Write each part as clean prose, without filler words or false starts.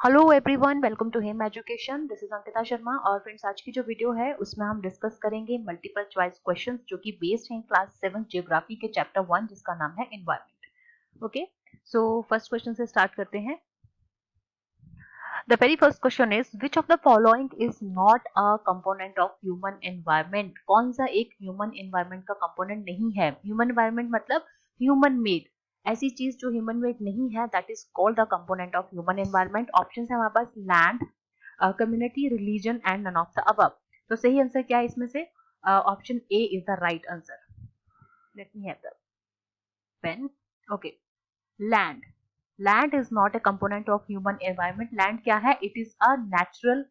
Hello everyone, welcome to Him Education. This is Ankita Sharma. और friends, आज की जो वीडियो है उसमें हम डिस्कस करेंगे मल्टीपल चॉइस क्वेश्चंस जो कि बेस्ड हैं क्लास 7 जियोग्राफी के चैप्टर 1 जिसका नाम है environment. Okay, so first question से स्टार्ट करते हैं। The very first question is which of the following is not a component of human environment. कौन सा एक ह्यूमन एनवायरनमेंट का कंपोनेंट नहीं है? ह्यूमन एनवायरनमेंट मतलब ह्यूमन मेड, ऐसी चीज जो ह्यूमन मेड नहीं है, that is called the component of human environment. Option है हमारे पास land, community, religion and none of the above. तो सही आंसर क्या है इसमें से? Option A is the right answer. Let me have the pen. Okay, land. Land is not a component of human environment. Land क्या है? It is a natural,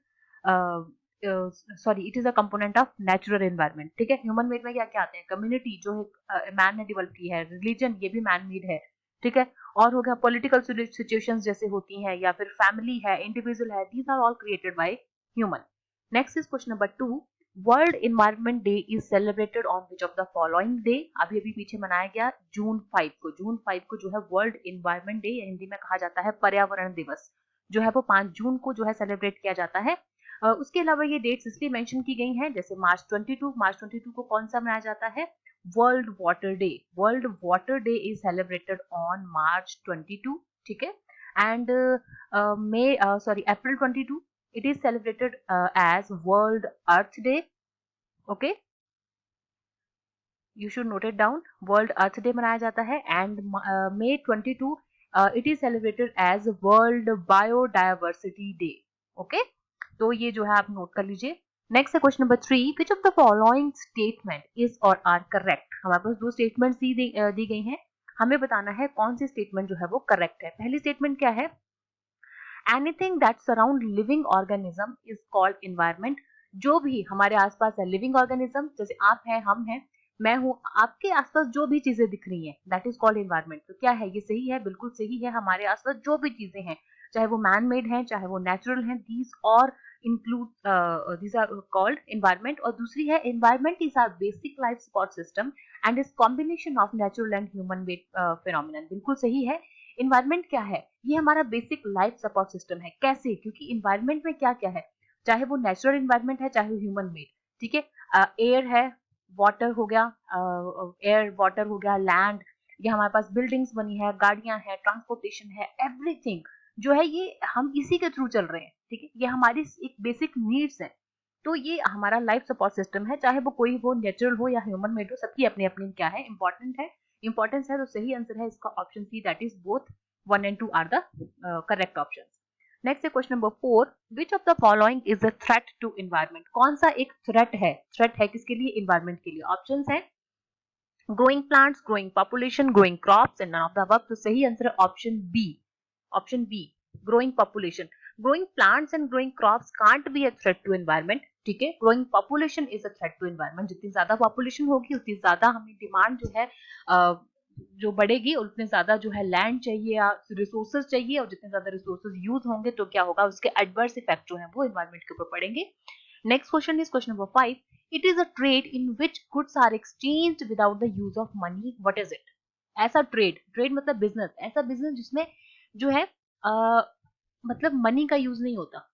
sorry, it is a component of natural environment. ठीक है, human made में क्या क्या आते हैं? Community जो है मैन ने डेवलप की है, रिलीजन ये भी मैन मेड है, ठीक है, और हो गया पॉलिटिकल सिचुएशंस जैसे होती हैं, या फिर फैमिली है, इंडिविजुअल है, these are all created by human. Next is question number 2। World environment day is celebrated on which of the following day. अभी अभी पीछे मनाया गया जून 5 को। जून 5 को जो है वर्ल्ड इन्वायरमेंट डे, हिंदी में कहा जाता है पर्यावरण दिवस, जो है वो 5 जून को जो है सेलिब्रेट किया जाता है। उसके अलावा ये डेट्स इसलिए मेंशन की गई हैं, जैसे मार्च 22 को कौन सा मनाया जाता है? World water day. World water day is celebrated on March 22, ठीक है। And April 22 it is celebrated as World Earth Day. Okay, you should note it down. World Earth Day मनाया जाता है। and May 22 it is celebrated as World Biodiversity Day. Okay, तो ये जो है आप नोट कर लीजिए। नेक्स्ट है question number 3। Which of the following statement is और आर करेक्ट। हमारे पास दो स्टेटमेंट दी गई हैं, हमें बताना है कौन सी स्टेटमेंट जो है वो करेक्ट है। पहली स्टेटमेंट क्या है? Anything that surround living organism is called environment. जो भी हमारे आसपास है लिविंग ऑर्गेनिज्म, जैसे आप हैं, हम हैं, मैं हूं, आपके आसपास जो भी चीजें दिख रही हैं, दैट इज कॉल्ड इन्वायरमेंट। तो क्या है? ये सही है, बिल्कुल सही है। हमारे आसपास जो भी चीजें हैं, चाहे वो मैन मेड हैं, चाहे वो नेचुरल हैं, दीज और include these are called environment. और दूसरी है environment is our basic life support system and is combination of natural and human made phenomenon. बिल्कुल सही है। इन्वायरमेंट क्या है? ये हमारा बेसिक लाइफ सपोर्ट सिस्टम है। कैसे? क्योंकि इन्वायरमेंट में क्या क्या है, चाहे वो नेचुरल इन्वायरमेंट है, चाहे वो ह्यूमन मेड, ठीक है। एयर है, वाटर हो गया, एयर वाटर हो गया, लैंड, ये हमारे पास बिल्डिंग्स बनी है, गाड़ियां हैं, ट्रांसपोर्टेशन है, एवरीथिंग जो है ये हम इसी के थ्रू चल रहे हैं, ठीक है। ये हमारी एक बेसिक नीड्स है। तो ये हमारा लाइफ सपोर्ट सिस्टम है, चाहे वो कोई हो, नेचुरल हो या ह्यूमन मेड हो, सबकी अपनी अपनी क्या है, इंपॉर्टेंट है, इंपॉर्टेंस है। तो सही आंसर है इसका option C, that is both 1 and 2 are the correct options. Next है question number 4। Which of the following is a threat to environment. कौन सा एक थ्रेट है? थ्रेट है किसके लिए? इन्वायरमेंट के लिए। ऑप्शंस है growing plants, growing population, growing crops and none of the above. तो सही आंसर है option B. Option B, growing population. Growing plants and growing crops can't be a threat to environment, ठीक है। Growing population is a threat to environment. जितनी ज्यादा population होगी उतनी ज्यादा हमें डिमांड जो है जो बढ़ेगी, और उतने ज्यादा जो है लैंड चाहिए या रिसोर्सेज चाहिए, और जितने ज्यादा रिसोर्सेज यूज होंगे तो क्या होगा, उसके एडवर्स इफेक्ट जो है वो एनवायरनमेंट के ऊपर पड़ेंगे। Next question is question number 5। It is a trade in which goods are exchanged without the use of money, what is it. ऐसा ट्रेड, ट्रेड मतलब बिजनेस, ऐसा बिजनेस जिसमें जो है मतलब मनी का यूज नहीं होता,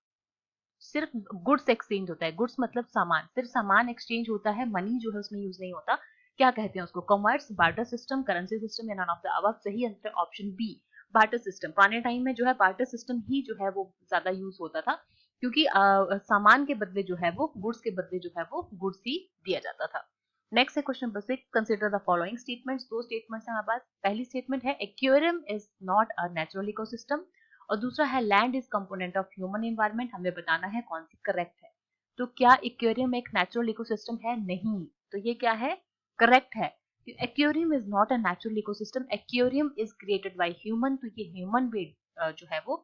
सिर्फ गुड्स एक्सचेंज होता है। गुड्स मतलब सामान, सिर्फ सामान एक्सचेंज होता है, मनी जो है उसमें यूज नहीं होता। क्या कहते हैं उसको? Commerce, barter system, currency system या नन ऑफ द अबव। सही answer option B, barter system. पुराने टाइम में जो है बार्टर सिस्टम ही जो है वो ज्यादा यूज होता था, क्योंकि सामान के बदले जो है वो गुड्स के बदले जो है वो गुड्स ही दिया जाता था। नेक्स्ट है question number 6। Consider the following statements. दो स्टेटमेंट्स हैं हमारे पास। पहली स्टेटमेंट है aquarium is not a natural ecosystem, और दूसरा है land is component of human environment. हमें बताना है कौन सी करेक्ट है। तो क्या एक्वेरियम एक नेचुरल इकोसिस्टम है? नहीं। तो ये क्या है? करेक्ट है। Aquarium is not a natural ecosystem, aquarium is created by human. तो ये ह्यूमन मेड जो है वो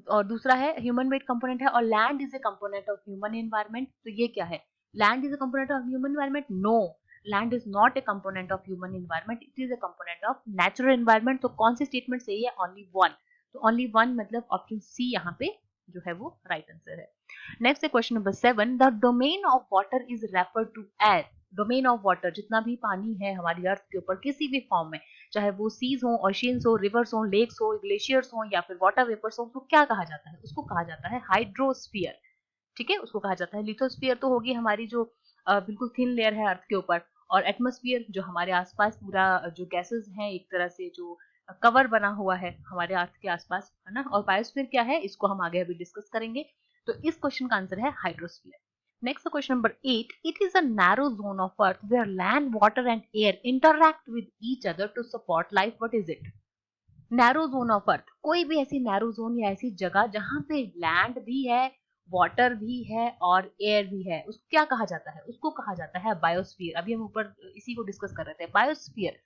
और दूसरा है ह्यूमन मेड कंपोनेंट है। और land is a component of human environment. तो ये क्या है? Land is a component of human environment? No, land is not a component of human environment, it is a component of natural environment. तो कौन सी statement सही है? Only one. तो ओनली वन मतलब ऑप्शन सी यहाँ पे जो है वो राइट आंसर है। नेक्स्ट है question number 7। The domain of water is referred to as. Domain of water, जितना भी पानी है हमारी अर्थ के ऊपर किसी भी फॉर्म में, चाहे वो सीज हो, ओशियंस हो, रिवर्स हो, लेक्स हो, ग्लेशियर्स हो या फिर वाटर वेपर्स हो, तो क्या कहा जाता है? उसको कहा जाता है हाइड्रोस्फीयर। ठीक है, उसको कहा जाता है। लिथोस्फीयर तो होगी हमारी जो बिल्कुल थिन लेयर है अर्थ के ऊपर, और एटमॉस्फेयर जो हमारे आसपास पूरा जो गैसेस हैं एक तरह से जो कवर बना हुआ है हमारे अर्थ के आसपास, है ना। और बायोस्फीयर क्या है, इसको हम आगे अभी डिस्कस करेंगे। तो इस क्वेश्चन का आंसर है hydrosphere. Next question number 8, it is a narrow zone of earth where land, water and air interact with each other to support life. What is it? Narrow zone of earth, कोई भी ऐसी narrow zone या ऐसी जगह जहां पे land भी है, वाटर भी है और एयर भी है, उसको क्या कहा जाता है? उसको कहा जाता है बायोस्फीयर। अभी हम ऊपर इसी को डिस्कस कर रहे थे। बायोस्फीयर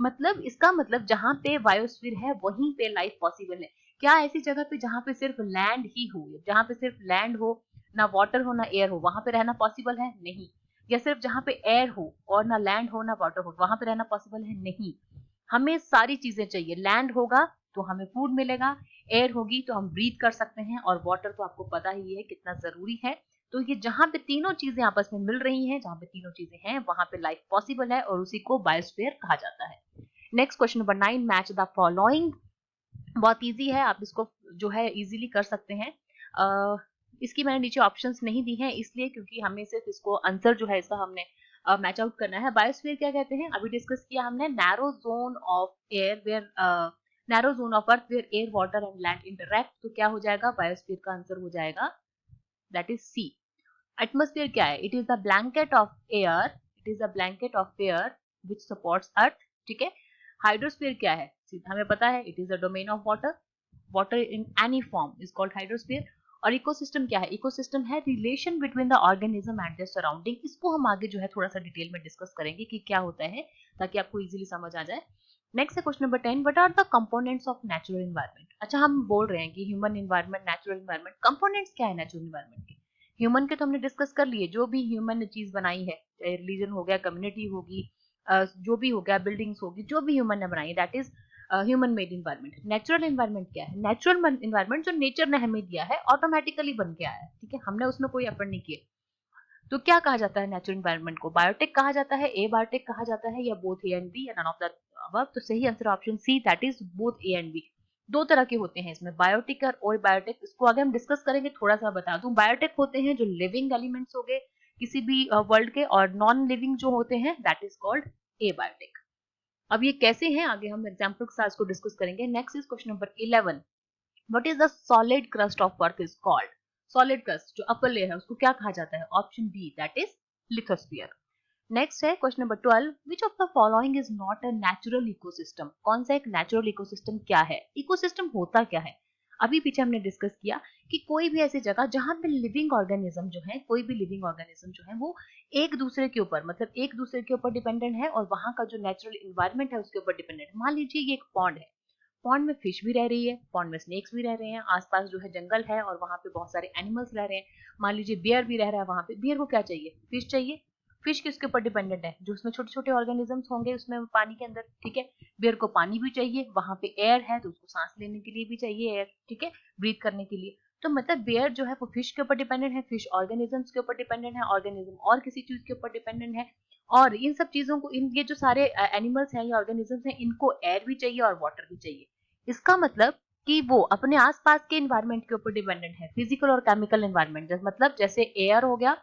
मतलब, इसका मतलब जहां पे बायोस्फीयर है वहीं पे लाइफ पॉसिबल है। क्या ऐसी जगह पे जहां पे सिर्फ लैंड ही हो, जहां पे सिर्फ लैंड हो, ना वाटर हो ना एयर हो, वहां पे रहना पॉसिबल है? नहीं। या सिर्फ जहां पे एयर हो और ना लैंड हो ना वाटर हो, वहां पे रहना पॉसिबल है? नहीं। हमें सारी चीजें चाहिए। लैंड होगा तो हमें फूड मिलेगा, एयर होगी तो हम ब्रीथ कर सकते हैं, और वाटर तो आपको पता ही है कितना जरूरी है। तो ये जहां पे तीनों चीजें आपस में मिल रही हैं, जहां पे तीनों चीजें हैं, वहां पे लाइफ पॉसिबल है, और उसी को बायोस्फीयर कहा जाता है। Next question number 9, match the following. बहुत इजी है, आप इसको जो है इजीली कर सकते हैं। इसकी मैंने नीचे ऑप्शंस नहीं दी हैं इसलिए क्योंकि हमें सिर्फ इसको आंसर जो है इसका हमने मैच आउट करना है। बायोस्फीयर क्या कहते हैं, अभी डिस्कस किया हमने। Narrow zone of air where, narrow zone of earth where air, water and land interact. तो क्या हो जाएगा? बायोस्फीयर का आंसर हो जाएगा दैट इज सी। एटमॉस्फेयर क्या है? It is the blanket of air, it is the blanket of air which supports earth. ठीक है। हाइड्रोस्फीयर क्या है? सीधा हमें पता है, it is the domain of water, water in any form is called hydrosphere. और इकोसिस्टम क्या है? इकोसिस्टम है relation between the organism and the surrounding. इसको हम आगे जो है थोड़ा सा डिटेल में डिस्कस करेंगे कि क्या होता है, ताकि आपको इजीली समझ आ जाए। नेक्स्ट है question number 10, what are the components of natural environment. अच्छा, हम बोल रहे हैं कि human environment, natural environment, components क्या है नेचुरल एनवायरनमेंट के? ह्यूमन के तो हमने डिस्कस कर लिए, जो भी ह्यूमन ने चीज बनाई है, चाहे रिलीजन हो गया, कम्युनिटी होगी, जो भी हो गया, बिल्डिंग्स होगी, जो भी ह्यूमन ने बनाई, that is human made environment. Natural environment क्या है? नेचुरल इन्वायरमेंट जो नेचर ने हमें दिया है, ऑटोमेटिकली बन के आया है। ठीक है, हमने उसमें कोई एफर्ट नहीं किए। तो क्या कहा जाता है नेचुरल इन्वायरमेंट को? बायोटिक कहा जाता है, ए बायोटिक कहा जाता है, या बोथ ए एंड बी, या नन ऑफ द अबव। तो सही answer option C, that is both A and B. दो तरह के होते हैं इसमें, बायोटिक और बायोटिक। इसको आगे हम डिस्कस करेंगे। थोड़ा सा बता दूं, बायोटिक होते हैं जो लिविंग एलिमेंट्स हो गए किसी भी वर्ल्ड के, और नॉन लिविंग जो होते हैं that is called a biotic. अब ये कैसे हैं आगे हम एग्जाम्पल के साथ इसको डिस्कस करेंगे। Next is question number 11, what is the solid crust of earth is called. Solid crust जो अपर लेयर है उसको क्या कहा जाता है? Option B, that is lithosphere. Next है question number 12, which of the following is not a natural ecosystem. कौन सा एक नेचुरल इकोसिस्टम क्या है? इकोसिस्टम होता क्या है? अभी पीछे हमने डिस्कस किया कि कोई भी ऐसी जगह जहां पे लिविंग ऑर्गेनिज्म जो है, कोई भी लिविंग ऑर्गेनिज्म जो है वो एक दूसरे के ऊपर, मतलब एक दूसरे के ऊपर डिपेंडेंट है, और वहां का जो नेचुरल इन्वायरमेंट है उसके ऊपर डिपेंडेंट है। मान लीजिए ये एक पॉन्ड है, पॉन्ड में फिश भी रह रही है, पॉन्ड में स्नेक्स भी रह रहे हैं, आसपास जो है जंगल है और वहां पे बहुत सारे एनिमल्स रह रहे हैं। मान लीजिए बियर भी रह रहा है वहां पे। बियर को क्या चाहिए? फिश चाहिए। फिश किसके ऊपर डिपेंडेंट है? जो उसमें छोटे छोटे ऑर्गेनिजम्स होंगे उसमें पानी के अंदर। ठीक है, बियर को पानी भी चाहिए, वहां पे एयर है तो उसको सांस लेने के लिए भी चाहिए एयर। ठीक है, ब्रीथ करने के लिए। तो मतलब बियर जो है वो फिश के ऊपर डिपेंडेंट है, फिश ऑर्गेनिजम्स के ऊपर डिपेंडेंट है, ऑर्गेनिज्म और किसी चीज के ऊपर डिपेंडेंट है। और इन सब चीजों को, इन ये जो सारे एनिमल्स हैं या ऑर्गेनिजम्स हैं, इनको एयर भी चाहिए और वाटर भी चाहिए। इसका मतलब कि वो अपने आसपास के एनवायरनमेंट के ऊपर डिपेंडेंट है, फिजिकल और केमिकल एनवायरनमेंट। मतलब जैसे एयर हो गया,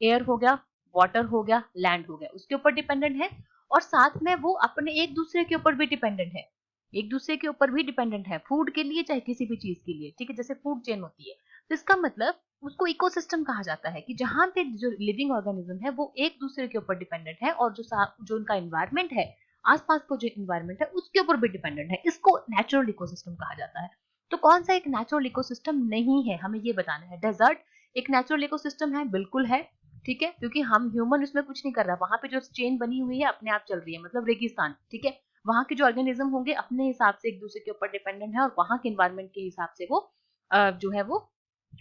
एयर हो गया, वाटर हो गया, लैंड हो गया, उसके ऊपर डिपेंडेंट है। और साथ में वो अपने एक दूसरे के ऊपर भी डिपेंडेंट है, एक दूसरे के ऊपर भी डिपेंडेंट है, फूड के लिए चाहे किसी भी चीज के लिए। ठीक है, जैसे फूड चेन होती है। तो इसका मतलब उसको इकोसिस्टम कहा जाता है कि जहां पे जो लिविंग ऑर्गेनिज्म है वो एक दूसरे के ऊपर डिपेंडेंट है, और जो उनका एनवायरनमेंट है, आसपास का जो एनवायरनमेंट है उसके ऊपर भी डिपेंडेंट है। इसको नेचुरल इकोसिस्टम कहा जाता है। तो कौन सा एक नेचुरल इकोसिस्टम नहीं है, हमें ये बताना है। डेजर्ट एक नेचुरल इकोसिस्टम है? बिल्कुल है। ठीक है, क्योंकि हम ह्यूमन उसमें कुछ नहीं कर रहा, वहां पे जो चेन बनी हुई है अपने आप चल रही है। मतलब रेगिस्तान, ठीक है, वहां के जो ऑर्गेनिज्म होंगे अपने हिसाब से एक दूसरे के ऊपर डिपेंडेंट है, और वहां के एनवायरनमेंट के हिसाब से वो जो है वो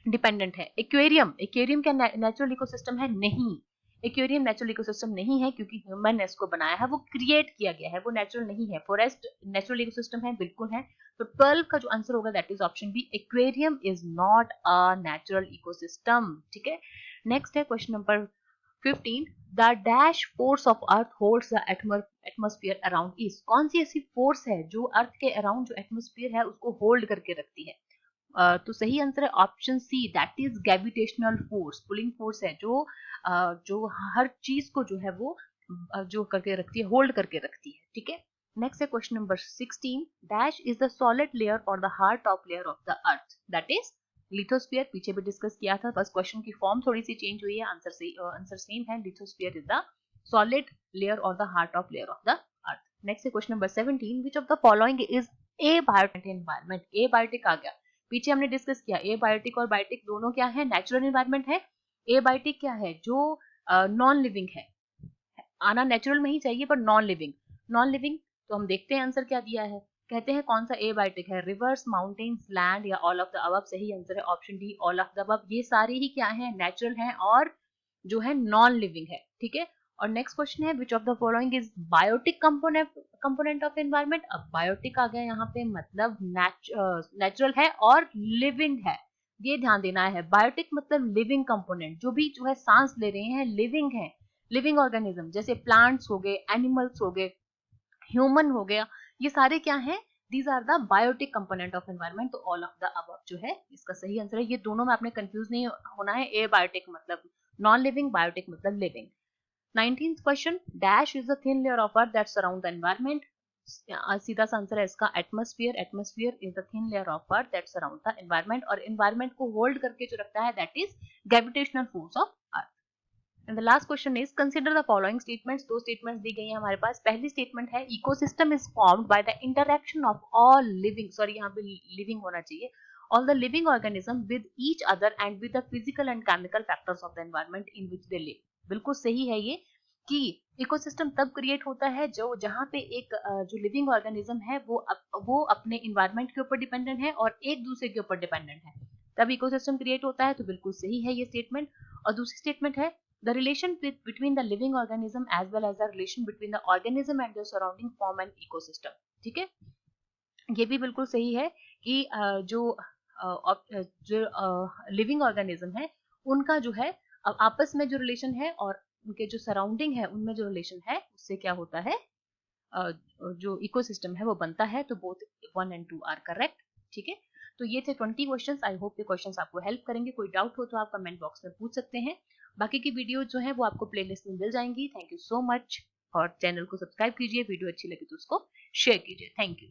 डिपेंडेंट है। एक्वेरियम, एक्वेरियम क्या नेचुरल इकोसिस्टम है? नहीं, एक्वेरियम नेचुरल इकोसिस्टम नहीं है, क्योंकि ह्यूमन ने इसको बनाया है, वो क्रिएट किया गया है, वो नेचुरल नहीं है। फॉरेस्ट नेचुरल इकोसिस्टम है? बिल्कुल है। तो 12 का जो आंसर होगा that is option B, aquarium is not a natural ecosystem. ठीक है। नेक्स्ट है question number 15, the dash force of earth holds the atmosphere around is, कौन सी ऐसी फोर्स है जो अर्थ के अराउंड जो एटमोस्फियर है उसको होल्ड करके रखती है? तो सही आंसर है option C, that is gravitational force, pulling force है जो हर चीज को जो है वो जो करके रखती है, होल्ड करके रखती है। ठीक है, नेक्स्ट है question number 16, dash is the solid layer और the hard top layer of the earth, that is lithosphere. पीछे भी डिस्कस किया था, बस क्वेश्चन की फॉर्म थोड़ी सी चेंज हुई है, आंसर सेम है, lithosphere is the solid layer और the hard top layer of the earth. Next है question number 17, which of the following is abiotic environment, abiotic आ गया, पीछे हमने डिस्कस किया एबायोटिक और बायोटिक दोनों क्या है, नेचुरल एनवायरनमेंट है। एबायोटिक क्या है, जो नॉन लिविंग है, आना नेचुरल में ही चाहिए पर नॉन लिविंग, नॉन लिविंग। तो हम देखते हैं आंसर क्या दिया है, कहते हैं कौन सा एबायोटिक है, रिवर्स, माउंटेन्स, लैंड या ऑल ऑफ द अबव। सही आंसर है option D, all of the above. ये सारे ही क्या है, नेचुरल है और जो है नॉन लिविंग है। ठीक है, और नेक्स्ट क्वेश्चन है which of the following is biotic component of environment. अब बायोटिक आ गया यहाँ पे, मतलब नेचुरल है और लिविंग है, ये ध्यान देना है। बायोटिक मतलब लिविंग कंपोनेंट, जो भी जो है सांस ले रहे हैं लिविंग है, लिविंग ऑर्गेनिज्म, जैसे प्लांट्स हो गए, एनिमल्स हो गए, ह्यूमन हो गया, ये सारे क्या हैं, these are the biotic component of environment. तो ऑल ऑफ द अबव जो है इसका सही आंसर है। ये दोनों में आपने कंफ्यूज नहीं होना है, ए बायोटिक मतलब नॉन लिविंग, बायोटिक मतलब living. 19th question, dash is the thin layer of earth that surround the environment. सीधा सा आंसर है इसका atmosphere, atmosphere is the thin layer of earth that surround the environment, और environment को hold करके जो रखता है that is gravitational force of earth. And the last question is consider the following statements. दो स्टेटमेंट्स दी गई है हमारे पास। पहली स्टेटमेंट है ecosystem is formed by the interaction of all living, sorry यहाँ पे लिविंग होना चाहिए, all the living organism with each other and with the physical and chemical factors of the environment in which they live. बिल्कुल सही है ये, कि ecosystem तब क्रिएट होता है जो जहाँ पे एक जो लिविंग ऑर्गेनिज्म है वो अपने इन्वायरमेंट के ऊपर डिपेंडेंट है और एक दूसरे के ऊपर डिपेंडेंट है, तब इकोसिस्टम क्रिएट होता है। तो बिल्कुल सही है ये स्टेटमेंट। और दूसरी स्टेटमेंट है the relation between the living organism as well as the relation between the organism and the surrounding form an ecosystem। ठीक है, ये भी बिल्कुल सही है कि जो लिविंग ऑर्गेनिज्म है उनका जो है आपस में जो रिलेशन है और उनके जो सराउंडिंग है उनमें जो रिलेशन है उससे क्या होता है, जो इकोसिस्टम है वो बनता है। तो बोथ 1 and 2 आर करेक्ट। ठीक है, तो ये थे 20 क्वेश्चंस। आई होप ये क्वेश्चंस आपको हेल्प करेंगे। कोई डाउट हो तो आप कमेंट बॉक्स में पूछ सकते हैं। बाकी की वीडियो जो है वो आपको प्लेलिस्ट में मिल जाएंगी। थैंक यू सो मच, और चैनल को सब्सक्राइब कीजिए, वीडियो अच्छी लगी तो उसको शेयर कीजिए। Thank you.